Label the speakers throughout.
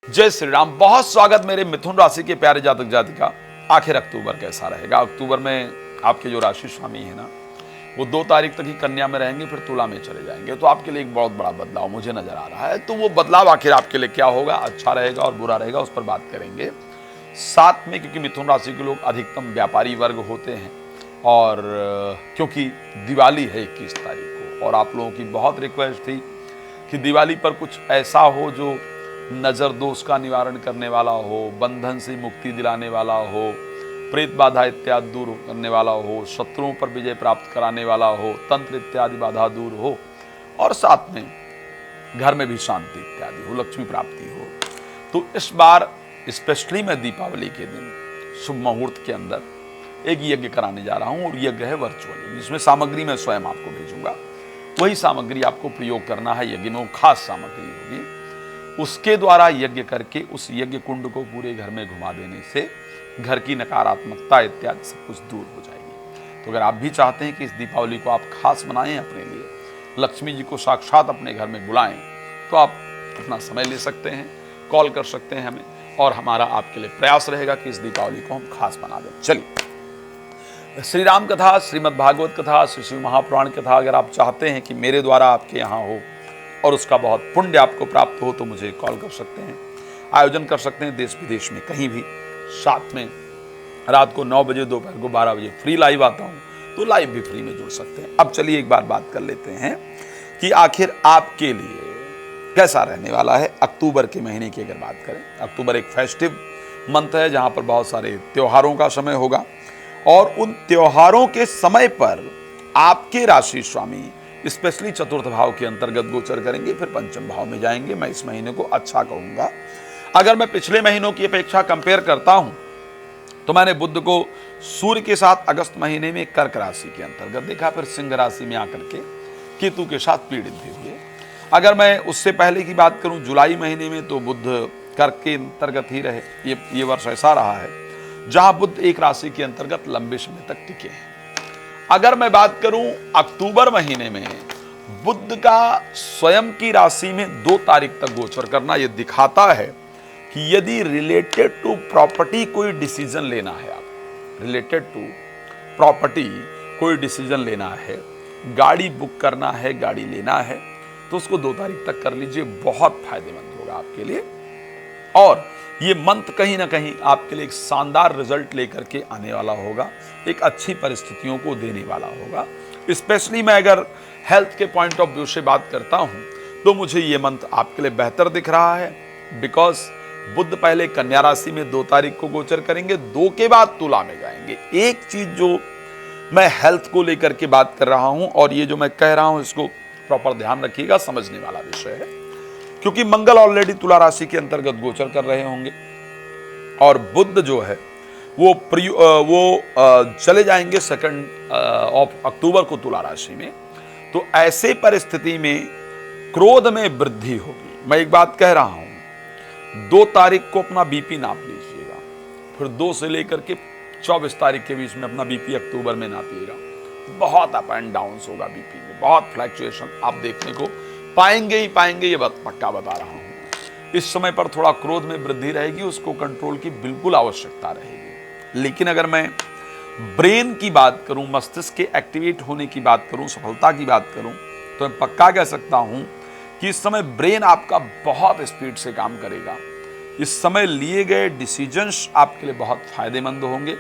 Speaker 1: जय श्री राम। बहुत स्वागत मेरे मिथुन राशि के प्यारे जातक जातिका। आखिर अक्टूबर कैसा रहेगा? अक्टूबर में आपके जो राशि स्वामी है ना, वो 2 तारीख तक ही कन्या में रहेंगे, फिर तुला में चले जाएंगे। तो आपके लिए एक बहुत बड़ा बदलाव मुझे नजर आ रहा है। तो वो बदलाव आखिर आपके लिए क्या होगा, अच्छा रहेगा और बुरा रहेगा, उस पर बात करेंगे साथ में। क्योंकि मिथुन राशि के लोग अधिकतम व्यापारी वर्ग होते हैं और क्योंकि दिवाली है 21 तारीख को, और आप लोगों की बहुत रिक्वेस्ट थी कि दिवाली पर कुछ ऐसा हो जो नज़र दोष का निवारण करने वाला हो, बंधन से मुक्ति दिलाने वाला हो, प्रेत बाधा इत्यादि दूर करने वाला हो, शत्रुओं पर विजय प्राप्त कराने वाला हो, तंत्र इत्यादि बाधा दूर हो, और साथ में घर में भी शांति इत्यादि हो, लक्ष्मी प्राप्ति हो। तो इस बार स्पेशली मैं दीपावली के दिन शुभ मुहूर्त के अंदर एक यज्ञ कराने जा रहा हूँ, और यज्ञ है वर्चुअली, जिसमें सामग्री मैं स्वयं आपको भेजूंगा। वही सामग्री आपको प्रयोग करना है। यज्ञ में खास सामग्री होगी, उसके द्वारा यज्ञ करके उस यज्ञ कुंड को पूरे घर में घुमा देने से घर की नकारात्मकता इत्यादि सब कुछ दूर हो जाएगी। तो अगर आप भी चाहते हैं कि इस दीपावली को आप खास मनाएं, अपने लिए लक्ष्मी जी को साक्षात अपने घर में बुलाएं, तो आप अपना समय ले सकते हैं, कॉल कर सकते हैं हमें, और हमारा आपके लिए प्रयास रहेगा कि इस दीपावली को हम खास बना दें। चलिए, श्री राम कथा, श्रीमद् भागवत कथा, श्री शिव महापुराण कथा अगर आप चाहते हैं कि मेरे द्वारा आपके यहाँ हो और उसका बहुत पुण्य आपको प्राप्त हो, तो मुझे कॉल कर सकते हैं, आयोजन कर सकते हैं देश विदेश में कहीं भी। साथ में रात को 9 बजे, दोपहर को 12 बजे फ्री लाइव आता हूं, तो लाइव भी फ्री में जुड़ सकते हैं। अब चलिए एक बार बात कर लेते हैं कि आखिर आपके लिए कैसा रहने वाला है अक्टूबर के महीने की। अगर बात करें, अक्टूबर एक फेस्टिव मंथ है जहां पर बहुत सारे त्योहारों का समय होगा, और उन त्योहारों के समय पर आपके राशि स्वामी स्पेशली चतुर्थ भाव के अंतर्गत गोचर करेंगे, फिर पंचम भाव में जाएंगे। मैं इस महीने को अच्छा कहूंगा। अगर मैं पिछले महीनों की अपेक्षा कंपेयर करता हूं, तो मैंने बुध को सूर्य के साथ अगस्त महीने में कर्क राशि के अंतर्गत देखा, फिर सिंह राशि में आकर के केतु के साथ पीड़ित भी हुए। अगर मैं उससे पहले की बात करूं, जुलाई महीने में, तो बुध कर्क के अंतर्गत ही रहे। ये वर्ष ऐसा रहा है जहां बुध एक राशि के अंतर्गत लंबे समय तक टिके हैं। अगर मैं बात करूं अक्टूबर महीने में, बुध का स्वयं की राशि में 2 तारीख तक गोचर करना, यह दिखाता है कि यदि रिलेटेड टू प्रॉपर्टी कोई डिसीजन लेना है, आप रिलेटेड टू प्रॉपर्टी कोई डिसीजन लेना है, गाड़ी बुक करना है, गाड़ी लेना है, तो उसको 2 तारीख तक कर लीजिए। बहुत फायदेमंद होगा आपके लिए, और ये मंथ कहीं ना कहीं आपके लिए एक शानदार रिजल्ट लेकर के आने वाला होगा, एक अच्छी परिस्थितियों को देने वाला होगा। स्पेशली मैं अगर हेल्थ के पॉइंट ऑफ व्यू से बात करता हूं, तो मुझे ये मंथ आपके लिए बेहतर दिख रहा है। बिकॉज बुध पहले कन्या राशि में 2 तारीख को गोचर करेंगे, 2 के बाद तुला में जाएंगे। एक चीज जो मैं हेल्थ को लेकर के बात कर रहा हूं, और ये जो मैं कह रहा हूं इसको प्रॉपर ध्यान रखिएगा, समझने वाला विषय है, क्योंकि मंगल ऑलरेडी तुला राशि के अंतर्गत गोचर कर रहे होंगे, और बुध जो है वो चले जाएंगे 2 अक्टूबर को तुला राशि में। तो ऐसे परिस्थिति में क्रोध में वृद्धि होगी। मैं एक बात कह रहा हूं, 2 तारीख को अपना बीपी नाप लीजिएगा, फिर 2 से लेकर के 24 तारीख के बीच में अपना बीपी अक्टूबर में नापिएगा। बहुत अप एंड डाउन होगा बीपी में, बहुत फ्लैक्चुएशन आप देखने को पाएंगे ही पाएंगे, ये बात पक्का बता रहा हूं। इस समय पर थोड़ा क्रोध में वृद्धि रहेगी, उसको कंट्रोल की बिल्कुल आवश्यकता रहेगी। लेकिन अगर मैं ब्रेन की बात करूं, मस्तिष्क के एक्टिवेट होने की बात करूं, सफलता की बात करूं, तो मैं पक्का कह सकता हूं कि इस समय ब्रेन आपका बहुत स्पीड से काम करेगा। इस समय लिए गए डिसीजंस आपके लिए बहुत फायदेमंद होंगे।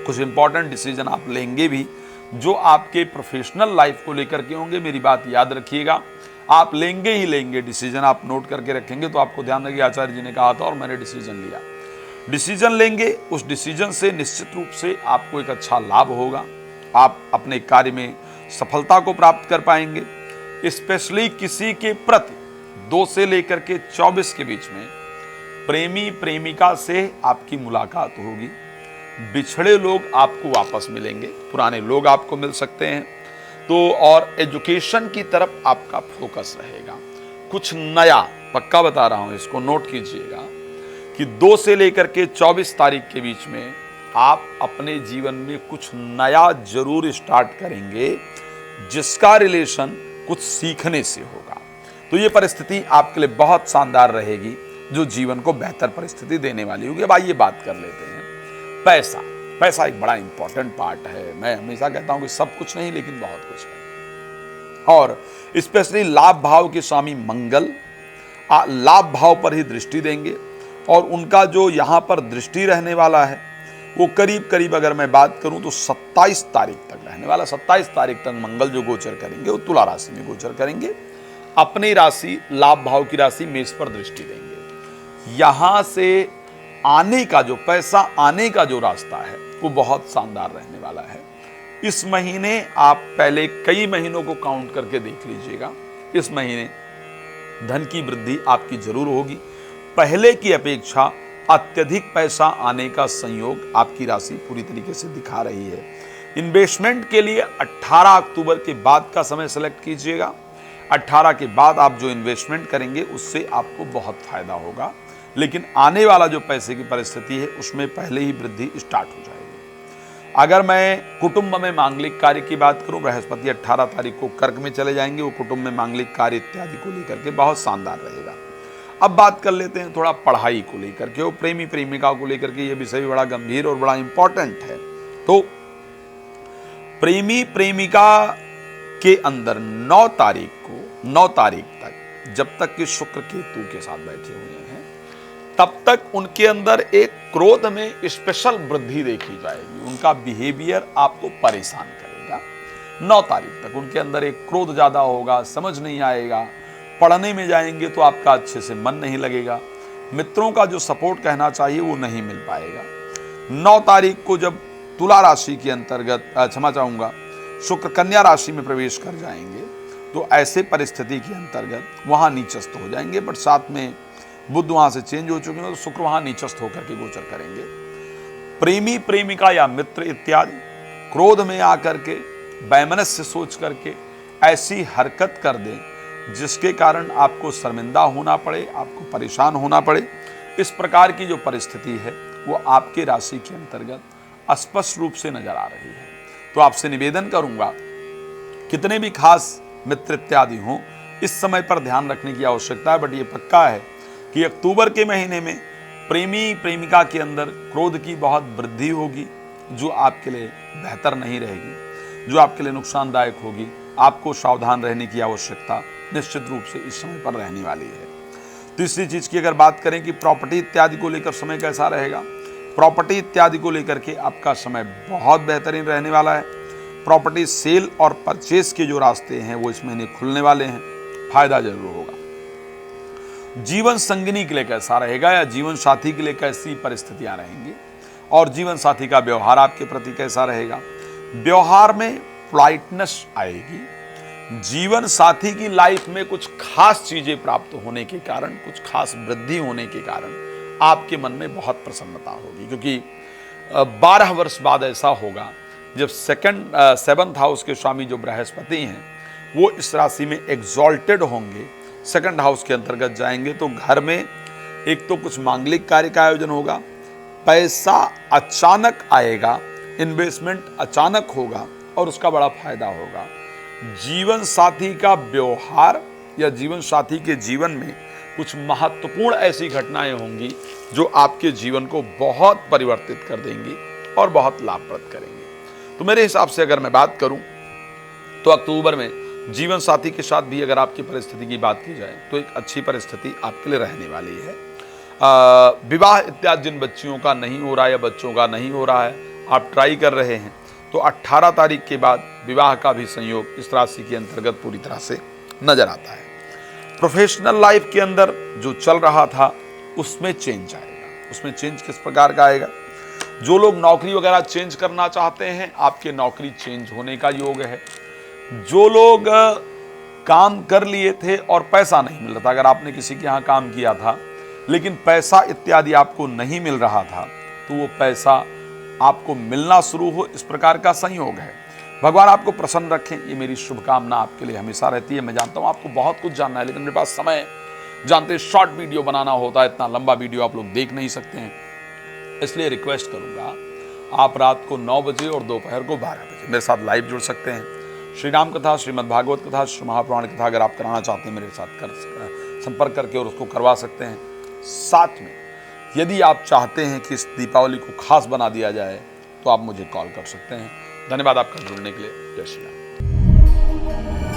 Speaker 1: कुछ इंपॉर्टेंट डिसीजन आप लेंगे भी, जो आपके प्रोफेशनल लाइफ को लेकर के होंगे। मेरी बात याद रखिएगा, आप लेंगे ही लेंगे डिसीजन। आप नोट करके रखेंगे तो आपको ध्यान रखिए, आचार्य जी ने कहा था और मैंने डिसीजन लिया। डिसीजन लेंगे, उस डिसीजन से निश्चित रूप से आपको एक अच्छा लाभ होगा। आप अपने कार्य में सफलता को प्राप्त कर पाएंगे। स्पेशली किसी के प्रति 2 से लेकर के 24 के बीच में प्रेमी प्रेमिका से आपकी मुलाकात होगी। बिछड़े लोग आपको वापस मिलेंगे, पुराने लोग आपको मिल सकते हैं। तो और एजुकेशन की तरफ आपका फोकस रहेगा। कुछ नया, पक्का बता रहा हूं, इसको नोट कीजिएगा कि 2 से लेकर के 24 तारीख के बीच में आप अपने जीवन में कुछ नया जरूर स्टार्ट करेंगे, जिसका रिलेशन कुछ सीखने से होगा। तो ये परिस्थिति आपके लिए बहुत शानदार रहेगी। जो जीवन को बेहतर परिस्थिति देने वाली होगी। अब आइए बात कर लेते हैं पैसा। पैसा एक बड़ा इंपॉर्टेंट पार्ट है। मैं हमेशा कहता हूं कि सब कुछ नहीं लेकिन बहुत कुछ है। और स्पेशली लाभ भाव के स्वामी मंगल लाभ भाव पर ही दृष्टि देंगे और उनका जो यहां पर दृष्टि रहने वाला है वो करीब करीब अगर मैं बात करूं तो 27 तारीख तक रहने वाला। 27 तारीख तक मंगल जो गोचर करेंगे वो तुला राशि में गोचर करेंगे, अपनी राशि लाभ भाव की राशि मेष पर दृष्टि देंगे। यहां से आने का जो पैसा आने का जो रास्ता है वो बहुत शानदार रहने वाला है। इस महीने आप पहले कई महीनों को काउंट करके देख लीजिएगा, इस महीने धन की वृद्धि आपकी जरूर होगी। पहले की अपेक्षा अत्यधिक पैसा आने का संयोग आपकी राशि पूरी तरीके से दिखा रही है। इन्वेस्टमेंट के लिए 18 अक्टूबर के बाद का समय सेलेक्ट कीजिएगा। 18 के बाद आप जो इन्वेस्टमेंट करेंगे उससे आपको बहुत फायदा होगा, लेकिन आने वाला जो पैसे की परिस्थिति है उसमें पहले ही वृद्धि स्टार्ट हो जाएगी। अगर मैं कुटुंब में मांगलिक कार्य की बात करूं, बृहस्पति 18 तारीख को कर्क में चले जाएंगे, वो कुटुंब में मांगलिक कार्य इत्यादि को लेकर के बहुत शानदार रहेगा। अब बात कर लेते हैं थोड़ा पढ़ाई को लेकर के, वो प्रेमी प्रेमिका को लेकर के, ये विषय भी बड़ा गंभीर और बड़ा इंपॉर्टेंट है। तो प्रेमी प्रेमिका के अंदर 9 तारीख तक जब तक कि शुक्र केतु के साथ बैठे हुए हैं तब तक उनके अंदर एक क्रोध में स्पेशल वृद्धि देखी जाएगी। उनका बिहेवियर आपको परेशान करेगा। 9 तारीख तक उनके अंदर एक क्रोध ज्यादा होगा, समझ नहीं आएगा, पढ़ने में जाएंगे तो आपका अच्छे से मन नहीं लगेगा, मित्रों का जो सपोर्ट कहना चाहिए वो नहीं मिल पाएगा। 9 तारीख को जब तुला राशि के अंतर्गत क्षमा चाहूंगा शुक्र कन्या राशि में प्रवेश कर जाएंगे तो ऐसे परिस्थिति के अंतर्गत वहां नीचस्थ हो जाएंगे, बट साथ में बुध वहां से चेंज हो चुके हैं तो शुक्र वहां नीचस्थ होकर के गोचर करेंगे। प्रेमी प्रेमिका या मित्र इत्यादि क्रोध में आकर के वैमनस्य सोच करके ऐसी हरकत कर दें जिसके कारण आपको शर्मिंदा होना पड़े, आपको परेशान होना पड़े, इस प्रकार की जो परिस्थिति है वो आपके राशि के अंतर्गत स्पष्ट रूप से नजर आ रही है। तो आपसे निवेदन करूंगा, कितने भी खास मित्र इत्यादि हों, इस समय पर ध्यान रखने की आवश्यकता है। बट ये पक्का है कि अक्टूबर के महीने में प्रेमी प्रेमिका के अंदर क्रोध की बहुत वृद्धि होगी, जो आपके लिए बेहतर नहीं रहेगी, जो आपके लिए नुकसानदायक होगी। आपको सावधान रहने की आवश्यकता निश्चित रूप से इस समय पर रहने वाली है। तीसरी चीज की अगर बात करें कि प्रॉपर्टी इत्यादि को लेकर समय कैसा रहेगा, प्रॉपर्टी इत्यादि को लेकर के आपका समय बहुत बेहतरीन रहने वाला है। प्रॉपर्टी सेल और परचेस के जो रास्ते हैं वो इस महीने खुलने वाले हैं, फायदा जरूर होगा। जीवन संगिनी के लिए कैसा रहेगा या जीवन साथी के लिए कैसी परिस्थितियां रहेंगी और जीवन साथी का व्यवहार आपके प्रति कैसा रहेगा। व्यवहार में पोलाइटनेस आएगी। जीवन साथी की लाइफ में कुछ खास चीजें प्राप्त होने के कारण, कुछ खास वृद्धि होने के कारण आपके मन में बहुत प्रसन्नता होगी, क्योंकि 12 वर्ष बाद ऐसा होगा जब 7th हाउस के स्वामी जो बृहस्पति हैं वो इस राशि में एग्जॉल्टेड होंगे, 2nd हाउस के अंतर्गत जाएंगे। तो घर में एक तो कुछ मांगलिक कार्य का आयोजन होगा, पैसा अचानक आएगा, इन्वेस्टमेंट अचानक होगा और उसका बड़ा फायदा होगा। जीवन साथी का व्यवहार या जीवन साथी के जीवन में कुछ महत्वपूर्ण ऐसी घटनाएं होंगी जो आपके जीवन को बहुत परिवर्तित कर देंगी और बहुत लाभप्रद करेंगी। तो मेरे हिसाब से अगर मैं बात करूं तो अक्टूबर में जीवन साथी के साथ भी अगर आपकी परिस्थिति की बात की जाए तो एक अच्छी परिस्थिति आपके लिए रहने वाली है। विवाह इत्यादि जिन बच्चियों का नहीं हो रहा है या बच्चों का नहीं हो रहा है, आप ट्राई कर रहे हैं, तो 18 तारीख के बाद विवाह का भी संयोग इस राशि के अंतर्गत पूरी तरह से नजर आता है। प्रोफेशनल लाइफ के अंदर जो चल रहा था उसमें चेंज आएगा। उसमें चेंज किस प्रकार का आएगा, जो लोग नौकरी वगैरह चेंज करना चाहते हैं आपके नौकरी चेंज होने का योग है। जो लोग काम कर लिए थे और पैसा नहीं मिल रहा था, अगर आपने किसी के यहाँ काम किया था लेकिन पैसा इत्यादि आपको नहीं मिल रहा था, तो वो पैसा आपको मिलना शुरू हो, इस प्रकार का संयोग है। भगवान आपको प्रसन्न रखें, ये मेरी शुभकामना आपके लिए हमेशा रहती है। मैं जानता हूँ आपको बहुत कुछ जानना है, लेकिन मेरे पास समय, जानते शॉर्ट वीडियो बनाना होता है, इतना लंबा वीडियो आप लोग देख नहीं सकते हैं, इसलिए रिक्वेस्ट करूंगा आप रात को 9 बजे और दोपहर को 12 बजे मेरे साथ लाइव जुड़ सकते हैं। श्री राम कथा, श्रीमद् भागवत कथा, श्री महापुराण कथा अगर आप कराना चाहते हैं मेरे साथ कर संपर्क करके और उसको करवा सकते हैं। साथ में यदि आप चाहते हैं कि इस दीपावली को खास बना दिया जाए तो आप मुझे कॉल कर सकते हैं। धन्यवाद आपका जुड़ने के लिए। जय श्री राम।